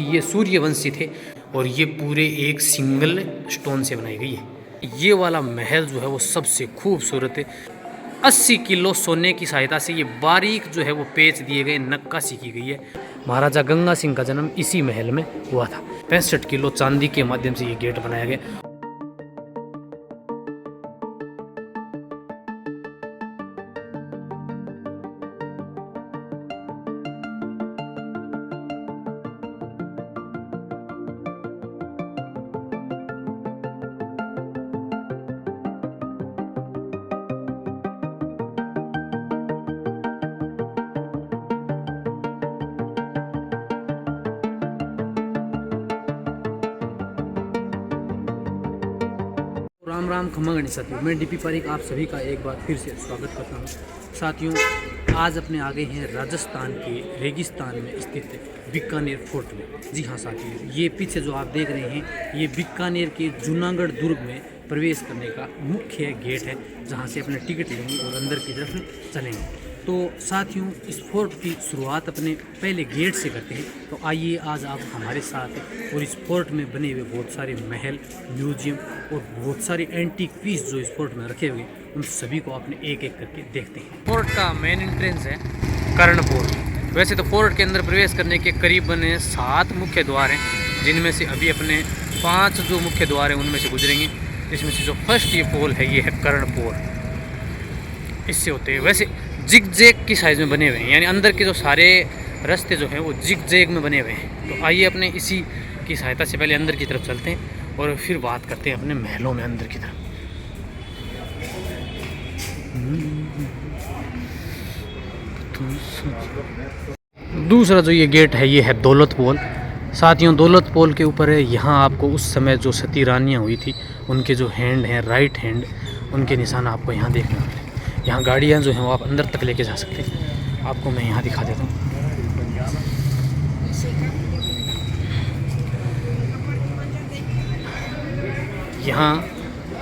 ये सूर्यवंशी थे और ये पूरे एक सिंगल स्टोन से बनाई गई है। ये वाला महल जो है वो सबसे खूबसूरत है। 80 किलो सोने की सहायता से ये बारीक जो है वो पेच दिए गए, नक्काशी की गई है। महाराजा गंगा सिंह का जन्म इसी महल में हुआ था। 65 किलो चांदी के माध्यम से ये गेट बनाया गया। राम राम खम्मा गणेश साथियों, मैं डीपी पारिक आप सभी का एक बार फिर से स्वागत करता हूं। साथियों, आज अपने आ गए हैं राजस्थान के रेगिस्तान में स्थित बीकानेर फोर्ट में। जी हाँ साथियों, ये पीछे जो आप देख रहे हैं ये बीकानेर के जूनागढ़ दुर्ग में प्रवेश करने का मुख्य गेट है, जहाँ से अपने टिकट लेंगे और अंदर की तरफ चलेंगे। तो साथियों, इस फोर्ट की शुरुआत अपने पहले गेट से करते हैं। तो आइए आज आप हमारे साथ हैं और इस फोर्ट में बने हुए बहुत सारे महल, म्यूजियम और बहुत सारे एंटीक पीस जो इस फोर्ट में रखे हुए हैं उन सभी को आपने एक एक करके देखते हैं। फोर्ट का मेन एंट्रेंस है कर्णपुर। वैसे तो फोर्ट के अंदर प्रवेश करने के करीबन 7 मुख्य द्वार हैं, जिनमें से अभी अपने 5 जो मुख्य द्वार हैं उनमें से गुजरेंगे। इसमें से जो फर्स्ट ये पोल है ये है कर्णपुर। इससे होते हैं वैसे जिग जैग की साइज़ में बने हुए हैं, यानी अंदर के जो सारे रास्ते जो हैं वो जिग जैग में बने हुए हैं। तो आइए अपने इसी की सहायता से पहले अंदर की तरफ चलते हैं और फिर बात करते हैं अपने महलों में अंदर की तरफ। दूसरा जो ये गेट है ये है दौलत पोल। साथियों, दौलत पोल के ऊपर है, यहाँ आपको उस समय जो सती रानियाँ हुई थी उनके जो हैंड हैं, राइट हैंड, उनके निशान आपको यहाँ देखने मिलते हैं। यहाँ गाड़ियाँ जो हैं वो आप अंदर तक लेके जा सकते हैं। आपको मैं यहाँ दिखा देता हूँ। यहाँ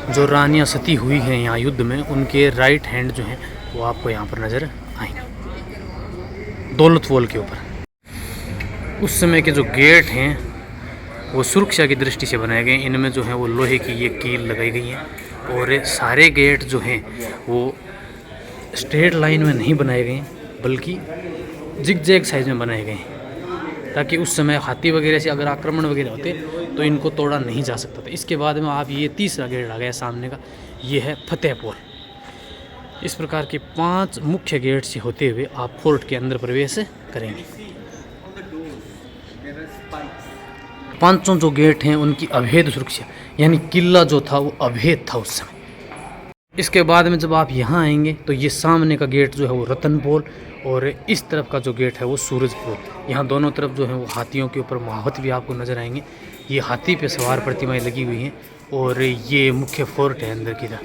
जो रानियाँ सती हुई हैं यहाँ युद्ध में, उनके राइट हैंड जो हैं वो आपको यहाँ पर नज़र आएंगे दौलत पोल के ऊपर। उस समय के जो गेट हैं वो सुरक्षा की दृष्टि से बनाए गए। इनमें जो है वो लोहे की ये कील लगाई गई है और सारे गेट जो हैं वो स्ट्रेट लाइन में नहीं बनाए गए बल्कि जिग जैग साइज में बनाए गए हैं, ताकि उस समय हाथी वगैरह से अगर आक्रमण वगैरह होते तो इनको तोड़ा नहीं जा सकता था। इसके बाद में आप ये तीसरा गेट आ गया सामने का, ये है फतेहपुर। इस प्रकार के 5 मुख्य गेट से होते हुए आप फोर्ट के अंदर प्रवेश करेंगे। 5 जो गेट हैं उनकी अभेद सुरक्षा, यानी किला जो था वो अभेद था उस समय। इसके बाद में जब आप यहाँ आएंगे तो ये सामने का गेट जो है वो रतन पोल और इस तरफ का जो गेट है वो सूरज पोल। यहाँ दोनों तरफ जो है वो हाथियों के ऊपर महावत भी आपको नज़र आएंगे। ये हाथी पे सवार प्रतिमाएं लगी हुई हैं और ये मुख्य फोर्ट है अंदर की तरफ।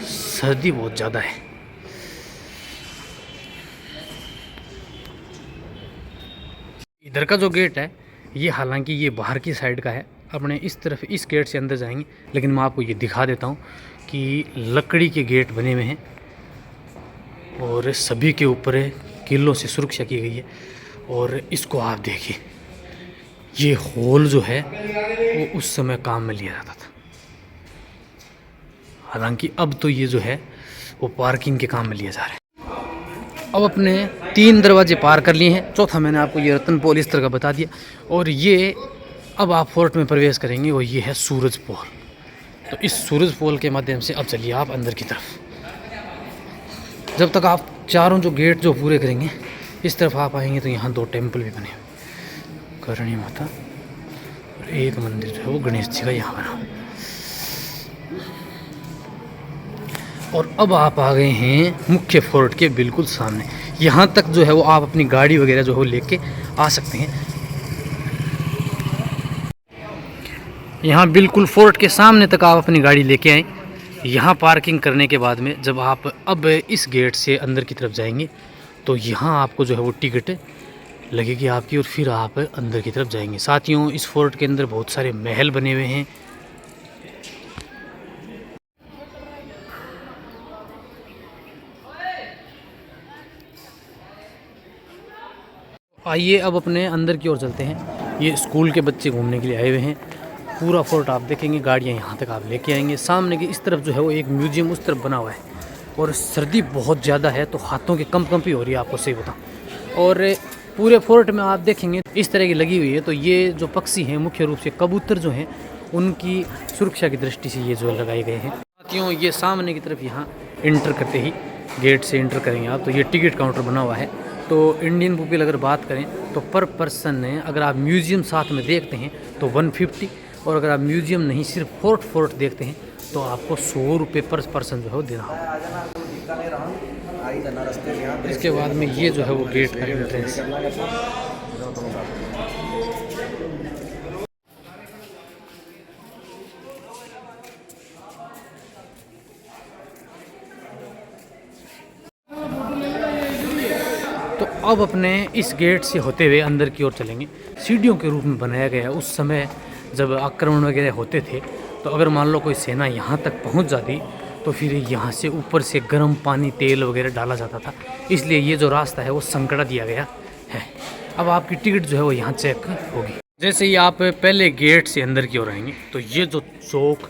सर्दी बहुत ज़्यादा है। इधर का जो गेट है ये हालांकि ये बाहर की साइड का है, अपने इस तरफ इस गेट से अंदर जाएंगे, लेकिन मैं आपको ये दिखा देता हूँ कि लकड़ी के गेट बने हुए हैं और सभी के ऊपर किलों से सुरक्षा की गई है। और इसको आप देखिए, ये हॉल जो है वो उस समय काम में लिया जाता था। हालांकि अब तो ये जो है वो पार्किंग के काम में लिया जा रहा है। अब अपने 3 दरवाजे पार कर लिए हैं, चौथा मैंने आपको ये रतन पोल इस तरह का बता दिया। और ये अब आप फोर्ट में प्रवेश करेंगे और ये है सूरज पोल। तो इस सूरज पोल के माध्यम से अब चलिए आप अंदर की तरफ। जब तक आप चारों जो गेट जो पूरे करेंगे, इस तरफ आप आएंगे तो यहाँ 2 टेम्पल भी बने हुए, करणी माता और एक मंदिर जो है वो गणेश जी का यहाँ बना। और अब आप आ गए हैं मुख्य फोर्ट के बिल्कुल सामने। यहाँ तक जो है वो आप अपनी गाड़ी वगैरह जो है लेके आ सकते हैं। यहाँ बिल्कुल फोर्ट के सामने तक आप अपनी गाड़ी लेके आएँ। यहाँ पार्किंग करने के बाद में जब आप अब इस गेट से अंदर की तरफ जाएंगे तो यहाँ आपको जो है वो टिकट लगेगी आपकी और फिर आप अंदर की तरफ जाएंगे। साथियों, इस फोर्ट के अंदर बहुत सारे महल बने हुए हैं। आइए अब अपने अंदर की ओर चलते हैं। ये स्कूल के बच्चे घूमने के लिए आए हुए हैं। पूरा फोर्ट आप देखेंगे, गाड़ियाँ यहाँ तक आप लेके आएंगे। सामने की इस तरफ जो है वो एक म्यूजियम उस तरफ बना हुआ है। और सर्दी बहुत ज़्यादा है तो हाथों की कंपी हो रही है, आपको सही बताऊँ। और पूरे फोर्ट में आप देखेंगे इस तरह की लगी हुई है। तो ये जो पक्षी हैं मुख्य रूप से कबूतर जो हैं उनकी सुरक्षा की दृष्टि से ये जो लगाए गए हैं। साथियों ये सामने की तरफ यहाँ इंटर करते ही गेट से इंटर करेंगे आप तो ये टिकट काउंटर बना हुआ है। तो इंडियन रुपये अगर बात करें तो पर पर्सन है, अगर आप म्यूज़ियम साथ में देखते हैं तो 150, और अगर आप म्यूज़ियम नहीं सिर्फ फोर्ट देखते हैं तो आपको 100 रुपये पर पर्सन जो है वो देना होगा। इसके बाद में ये जो है वो गेट का एंट्रेंस। तो अब अपने इस गेट से होते हुए अंदर की ओर चलेंगे। सीढ़ियों के रूप में बनाया गया है। उस समय जब आक्रमण वगैरह होते थे तो अगर मान लो कोई सेना यहाँ तक पहुँच जाती तो फिर यहाँ से ऊपर से गर्म पानी तेल वगैरह डाला जाता था, इसलिए ये जो रास्ता है वो संकड़ा दिया गया है। अब आपकी टिकट जो है वो यहाँ चेक होगी। जैसे ही आप पहले गेट से अंदर की ओर आएंगे तो ये जो चौक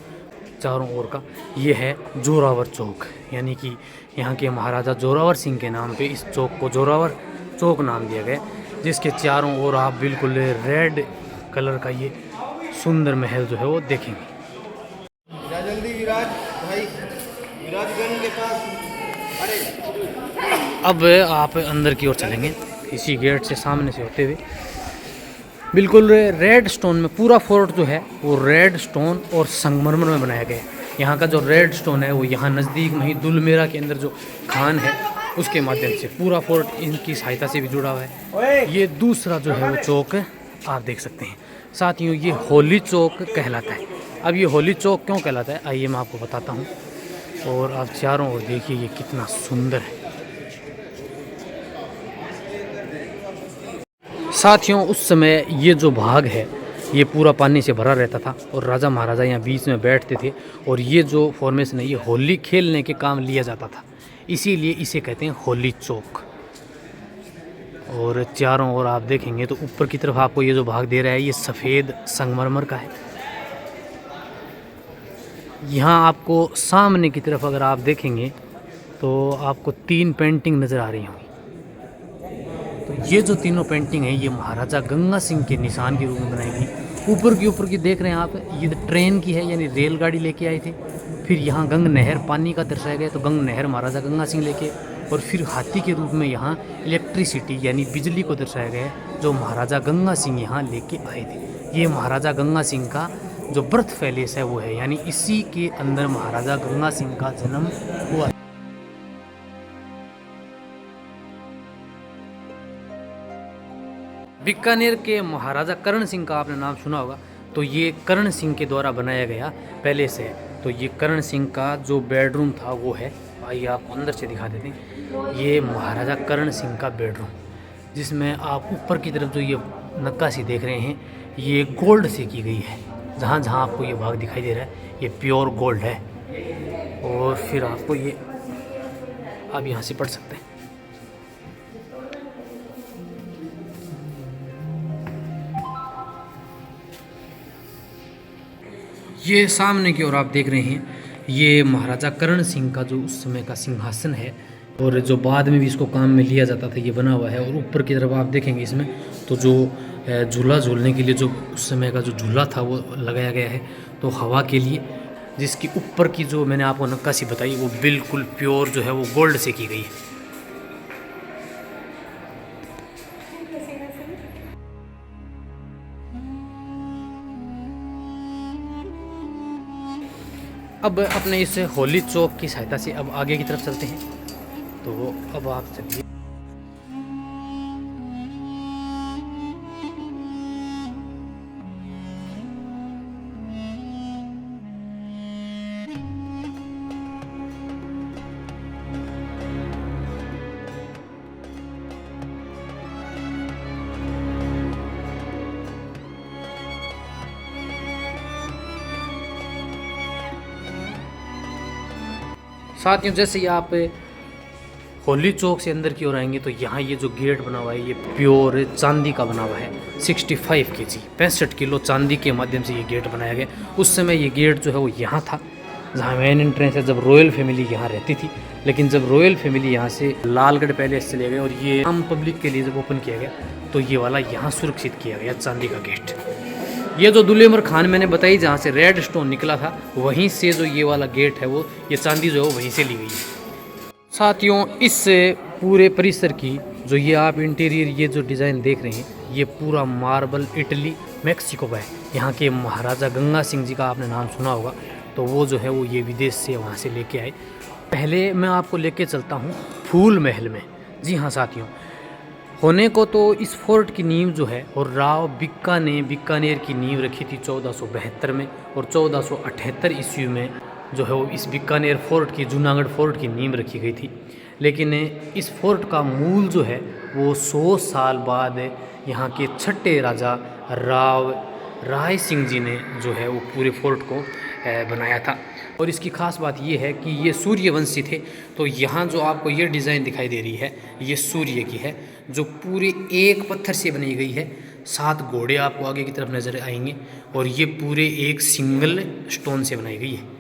चारों ओर का ये है जोरावर चौक, यानी कि यहाँ के महाराजा जोरावर सिंह के नाम पे इस चौक को जोरावर चौक नाम दिया गया, जिसके चारों ओर आप बिल्कुल रेड कलर का ये सुंदर महल जो है वो देखेंगे। जल्दी विराज भाई, विराजगंज के पास। अब आप अंदर की ओर चलेंगे इसी गेट से सामने से होते हुए। बिल्कुल रेड स्टोन में पूरा फोर्ट जो है वो रेड स्टोन और संगमरमर में बनाया गया है। यहाँ का जो रेड स्टोन है वो यहाँ नज़दीक में ही दुलमेरा के अंदर जो खान है उसके माध्यम से पूरा फोर्ट इनकी सहायता से भी जुड़ा हुआ है। ये दूसरा जो है वो चौक आप देख सकते हैं। साथियों ये होली चौक कहलाता है। अब ये होली चौक क्यों कहलाता है आइए मैं आपको बताता हूँ। और आप चारों ओर देखिए ये कितना सुंदर है। साथियों उस समय ये जो भाग है ये पूरा पानी से भरा रहता था और राजा महाराजा यहाँ बीच में बैठते थे, और ये जो फॉर्मेशन है ये होली खेलने के काम लिया जाता था, इसीलिए इसे कहते हैं होली चौक। और चारों ओर आप देखेंगे तो ऊपर की तरफ आपको ये जो भाग दे रहा है ये सफ़ेद संगमरमर का है। यहाँ आपको सामने की तरफ अगर आप देखेंगे तो आपको 3 पेंटिंग नज़र आ रही होंगी। तो ये जो तीनों पेंटिंग है ये महाराजा गंगा सिंह के निशान के रूप में बनाई गई। ऊपर की देख रहे हैं आप, ये ट्रेन की है, यानी रेलगाड़ी लेके आए थे। फिर यहाँ गंग नहर पानी का दर्शाया गया, तो गंग नहर महाराजा गंगा सिंह लेके, और फिर हाथी के रूप में यहाँ इलेक्ट्रिसिटी यानी बिजली को दर्शाया गया है जो महाराजा गंगा सिंह यहाँ लेके आए थे। ये महाराजा गंगा सिंह का जो बर्थ पैलेस है वो है, यानी इसी के अंदर महाराजा गंगा सिंह का जन्म हुआ। बीकानेर के महाराजा करण सिंह का आपने नाम सुना होगा, तो ये करण सिंह के द्वारा बनाया गया पैलेस है। तो ये करण सिंह का जो बेडरूम था वो है, आइए आप अंदर से दिखा देते हैं। ये महाराजा करण सिंह का बेडरूम, जिसमें आप ऊपर की तरफ जो ये नक्काशी देख रहे हैं ये गोल्ड से की गई है। जहाँ जहाँ आपको ये भाग दिखाई दे रहा है ये प्योर गोल्ड है। और फिर आपको ये आप यहाँ से पढ़ सकते हैं। ये सामने की ओर आप देख रहे हैं ये महाराजा करण सिंह का जो उस समय का सिंहासन है, और जो बाद में भी इसको काम में लिया जाता था ये बना हुआ है। और ऊपर की तरफ आप देखेंगे इसमें तो जो झूला झूलने के लिए जो उस समय का जो झूला था वो लगाया गया है, तो हवा के लिए, जिसकी ऊपर की जो मैंने आपको नक्काशी बताई वो बिल्कुल प्योर जो है वो गोल्ड से की गई है। अब अपने इस होली चौक की सहायता से अब आगे की तरफ चलते हैं। तो अब आप चलिए। साथियों जैसे ही आप होली चौक से अंदर की ओर आएंगे तो यहाँ ये जो गेट बना हुआ है ये प्योर चांदी का बना हुआ है। 65 kg 65 किलो चांदी के माध्यम से ये गेट बनाया गया। उस समय ये गेट जो है वो यहाँ था जहाँ मेन एंट्रेंस है, जब रॉयल फैमिली यहाँ रहती थी। लेकिन जब रॉयल फैमिली यहाँ से लालगढ़ पैलेस चले गए और ये आम पब्लिक के लिए जब ओपन किया गया तो ये वाला यहाँ सुरक्षित किया गया चांदी का गेट। ये जो दुल्ले उमर खान मैंने बताई जहाँ से रेड स्टोन निकला था, वहीं से जो ये वाला गेट है वो ये चांदी जो है वहीं से ली गई है। साथियों, इस पूरे परिसर की जो ये आप इंटीरियर ये जो डिज़ाइन देख रहे हैं ये पूरा मार्बल इटली मैक्सिको का है। यहाँ के महाराजा गंगा सिंह जी का आपने नाम सुना होगा, तो वो जो है वो ये विदेश से वहाँ से लेके आए। पहले मैं आपको लेके चलता हूँ फूल महल में। जी हाँ साथियों, होने को तो इस फोर्ट की नींव जो है और राव बिक्का ने बीकानेर की नींव रखी थी 1472 में, और 1478 ईस्वी में जो है वो इस बीकानेर फोर्ट की, जूनागढ़ फोर्ट की नींव रखी गई थी। लेकिन इस फोर्ट का मूल जो है वो 100 साल बाद यहाँ के छठे राजा राव राय सिंह जी ने जो है वो पूरे फोर्ट को बनाया था। और इसकी ख़ास बात ये है कि ये सूर्यवंशी थे। तो यहाँ जो आपको ये डिज़ाइन दिखाई दे रही है ये सूर्य की है, जो पूरे एक पत्थर से बनाई गई है। 7 घोड़े आपको आगे की तरफ नज़र आएंगे और ये पूरे एक सिंगल स्टोन से बनाई गई है।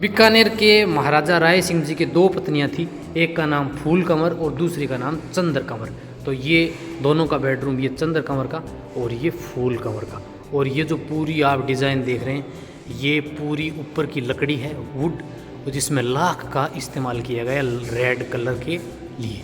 बीकानेर के महाराजा राय सिंह जी के 2 पत्नियां थी, एक का नाम फूल कंवर और दूसरी का नाम चंद्र कंवर। तो ये दोनों का बेडरूम, ये चंद्र कंवर का और ये फूल कंवर का। और ये जो पूरी आप डिज़ाइन देख रहे हैं ये पूरी ऊपर की लकड़ी है, वुड, जिसमें लाख का इस्तेमाल किया गया रेड कलर के लिए।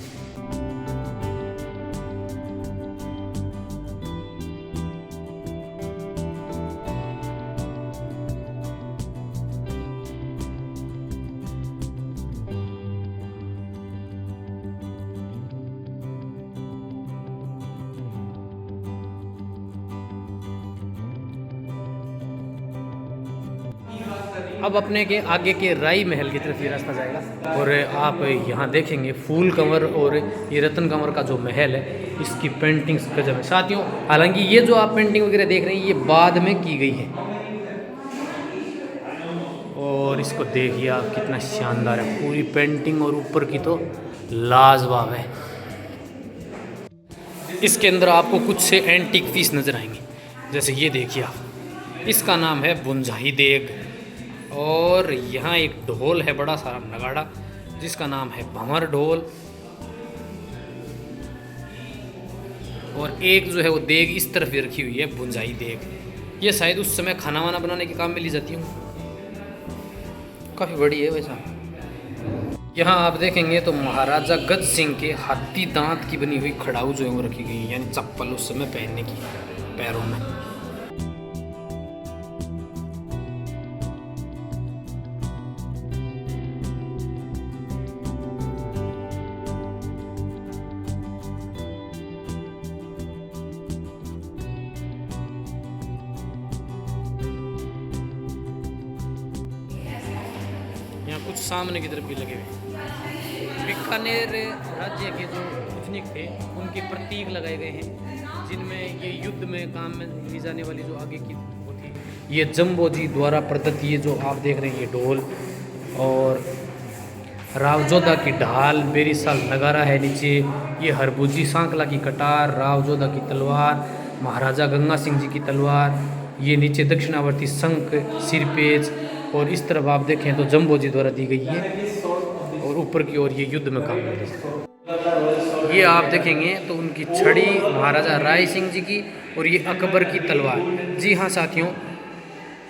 अब अपने के आगे के राई महल की तरफ ये रास्ता जाएगा और आप यहाँ देखेंगे फूल कंवर और ये रतन कंवर का जो महल है इसकी पेंटिंग्स गजब है साथियों। हालांकि ये जो आप पेंटिंग वगैरह देख रहे हैं ये बाद में की गई है और इसको देखिए आप कितना शानदार है पूरी पेंटिंग, और ऊपर की तो लाजवाब है। इसके अंदर आपको कुछ से एंटीक पीस नज़र आएंगे, जैसे ये देखिए आप, इसका नाम है बुंजाही देग। और यहाँ एक ढोल है बड़ा सारा नगाड़ा जिसका नाम है भंवर ढोल। और एक जो है वो देग इस तरफ भी रखी हुई है बुंजाई देग। ये शायद उस समय खाना वाना बनाने के काम में ली जाती हूँ, काफ़ी बड़ी है वैसा। यहाँ आप देखेंगे तो महाराजा गज सिंह के हाथी दांत की बनी हुई खड़ाऊ जो है वो रखी गई है, यानी चप्पल उस समय पहनने की पैरों में। यहाँ कुछ सामने की तरफ भी लगे हुए बीकानेर राज्य के जो सैनिक थे उनके प्रतीक लगाए गए हैं, जिनमें ये युद्ध में काम में ली जाने वाली जो आगे की होती है ये जम्बो जी द्वारा प्रदत्त ये जो आप देख रहे हैं ये ढोल, और रावजोधा की ढाल, बेरीसाल नगारा है नीचे, ये हरबुजी सांकला की कटार, रावजोधा की तलवार, महाराजा गंगा सिंह जी की तलवार, ये नीचे दक्षिणावर्ती शंख, सिरपेज, और इस तरफ आप देखें तो जम्बो जी द्वारा दी गई है, और ऊपर की ओर ये युद्ध में काम में ली। ये आप देखेंगे तो उनकी छड़ी महाराजा राय सिंह जी की, और ये अकबर की तलवार। जी हाँ साथियों,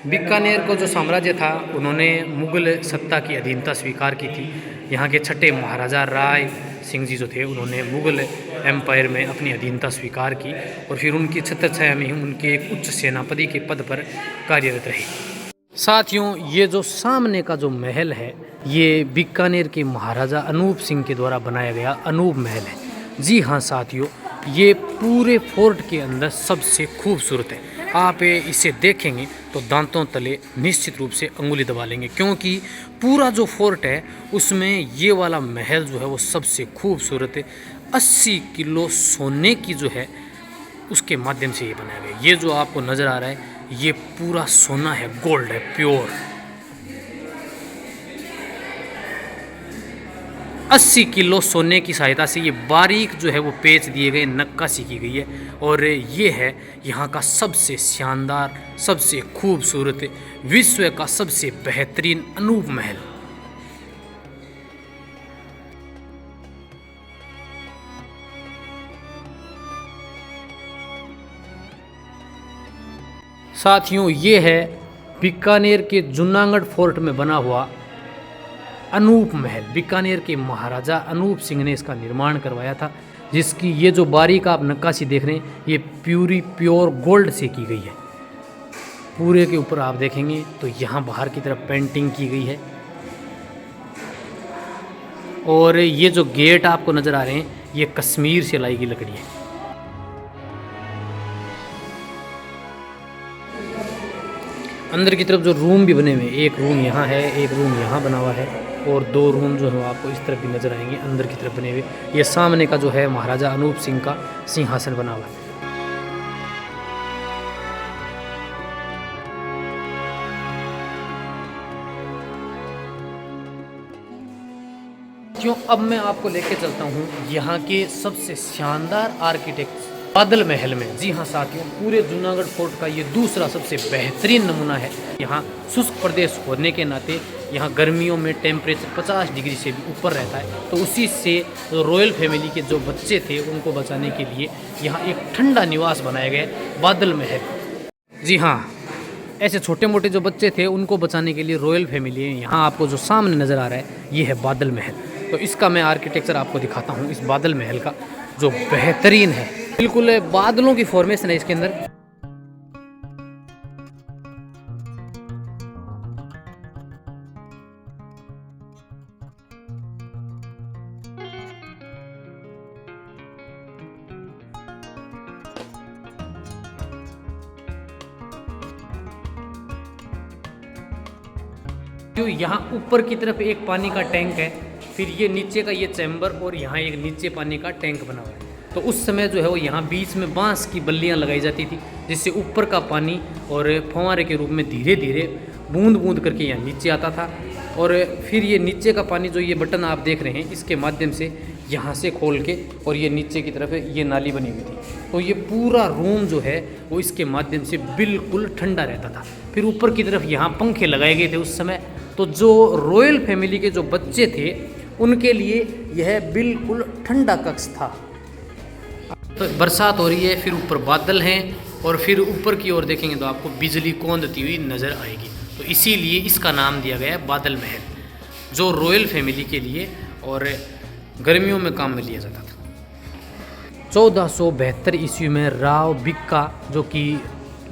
बीकानेर को जो साम्राज्य था उन्होंने मुग़ल सत्ता की अधीनता स्वीकार की थी। यहाँ के छठे महाराजा राय सिंह जी जो थे उन्होंने मुग़ल एम्पायर में अपनी अधीनता स्वीकार की, और फिर उनकी छत्रछाया में ही उनके एक उच्च सेनापति के पद पर कार्यरत रहे। साथियों, ये जो सामने का जो महल है ये बीकानेर के महाराजा अनूप सिंह के द्वारा बनाया गया अनूप महल है। जी हाँ साथियों, ये पूरे फोर्ट के अंदर सबसे खूबसूरत है। आप इसे देखेंगे तो दांतों तले निश्चित रूप से अंगुली दबा लेंगे, क्योंकि पूरा जो फोर्ट है उसमें ये वाला महल जो है वो सबसे खूबसूरत है। 80 किलो सोने की जो है उसके माध्यम से ये बनाया गया। ये जो आपको नज़र आ रहा है ये पूरा सोना है, गोल्ड है, प्योर। 80 किलो सोने की सहायता से ये बारीक जो है वो पेच दिए गए, नक्काशी की गई है। और ये है यहाँ का सबसे शानदार, सबसे खूबसूरत, विश्व का सबसे बेहतरीन अनूप महल। साथियों, ये है बीकानेर के जूनागढ़ फोर्ट में बना हुआ अनूप महल। बीकानेर के महाराजा अनूप सिंह ने इसका निर्माण करवाया था, जिसकी ये जो बारीक आप नक्काशी देख रहे हैं ये प्योर गोल्ड से की गई है। पूरे के ऊपर आप देखेंगे तो यहाँ बाहर की तरफ पेंटिंग की गई है। और ये जो गेट आपको नज़र आ रहे हैं ये कश्मीर से लाई गई लकड़ी है। अंदर की तरफ जो रूम भी बने हुए हैं, एक रूम यहाँ है, एक रूम यहाँ बना हुआ है, और 2 रूम जो है आपको इस तरफ भी नज़र आएंगे अंदर की तरफ बने हुए। ये सामने का जो है महाराजा अनूप सिंह का सिंहासन बना हुआ है। क्यों, अब मैं आपको लेके चलता हूँ यहाँ के सबसे शानदार आर्किटेक्ट बादल महल में। जी हाँ साथियों, पूरे जूनागढ़ फोर्ट का ये दूसरा सबसे बेहतरीन नमूना है। यहाँ शुष्क प्रदेश होने के नाते यहाँ गर्मियों में टेम्परेचर 50 डिग्री से भी ऊपर रहता है, तो उसी से रॉयल फैमिली के जो बच्चे थे उनको बचाने के लिए यहाँ एक ठंडा निवास बनाया गया है, बादल महल। जी हाँ, ऐसे छोटे मोटे जो बच्चे थे उनको बचाने के लिए रॉयल फैमिली है। यहाँ आपको जो सामने नज़र आ रहा है ये है बादल महल। तो इसका मैं आर्किटेक्चर आपको दिखाता हूँ, इस बादल महल का, जो बेहतरीन है। बिल्कुल बादलों की फॉर्मेशन है इसके अंदर। जो यहाँ ऊपर की तरफ एक पानी का टैंक है, फिर ये नीचे का ये चैम्बर, और यहाँ एक नीचे पानी का टैंक बना हुआ है। तो उस समय जो है वो यहाँ बीच में बांस की बल्लियाँ लगाई जाती थी, जिससे ऊपर का पानी और फव्वारे के रूप में धीरे धीरे बूंद बूंद करके यहाँ नीचे आता था। और फिर ये नीचे का पानी जो ये बटन आप देख रहे हैं इसके माध्यम से यहाँ से खोल के और ये नीचे की तरफ ये नाली बनी हुई थी, तो ये पूरा रूम जो है वो इसके माध्यम से बिल्कुल ठंडा रहता था। फिर ऊपर की तरफ यहाँ पंखे लगाए गए थे उस समय, तो जो रॉयल फैमिली के जो बच्चे थे उनके लिए यह बिल्कुल ठंडा कक्ष था। तो बरसात हो रही है, फिर ऊपर बादल हैं, और फिर ऊपर की ओर देखेंगे तो आपको बिजली कौंधती हुई नज़र आएगी। तो इसीलिए इसका नाम दिया गया है बादल महल, जो रॉयल फैमिली के लिए और गर्मियों में काम में लिया जाता था। 1472 ईस्वी में राव बिक्का, जो कि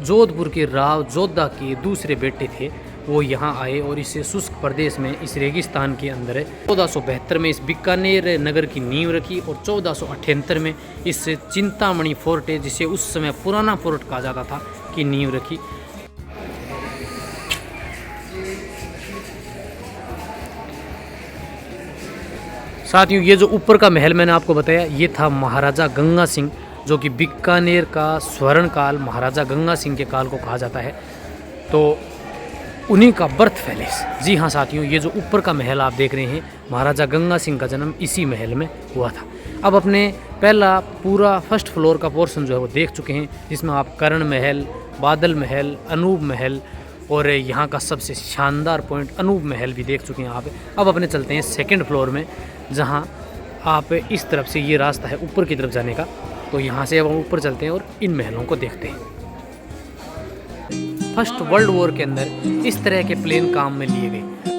जोधपुर के राव जोधा के दूसरे बेटे थे, वो यहाँ आए और इस शुष्क प्रदेश में, इस रेगिस्तान के अंदर 1472 में इस बीकानेर नगर की नींव रखी, और 1478 में इस चिंतामणि फोर्ट, जिसे उस समय पुराना फोर्ट कहा जाता था, की नींव रखी। साथियों, ये जो ऊपर का महल मैंने आपको बताया, ये था महाराजा गंगा सिंह, जो कि बीकानेर का स्वर्ण काल, महाराजा गंगा सिंह के काल को कहा जाता है। तो उन्हीं का बर्थ पैलेस। जी हाँ साथियों, ये जो ऊपर का महल आप देख रहे हैं, महाराजा गंगा सिंह का जन्म इसी महल में हुआ था। अब अपने पहला पूरा फर्स्ट फ्लोर का पोर्शन जो है वो देख चुके हैं, जिसमें आप कर्ण महल, बादल महल, अनूप महल और यहाँ का सबसे शानदार पॉइंट अनूप महल भी देख चुके हैं आप। अब अपने चलते हैं सेकेंड फ्लोर में, जहाँ आप इस तरफ से ये रास्ता है ऊपर की तरफ जाने का। तो यहाँ से अब हम ऊपर चलते हैं और इन महलों को देखते हैं। फर्स्ट वर्ल्ड वॉर के अंदर इस तरह के प्लेन काम में लिए गए।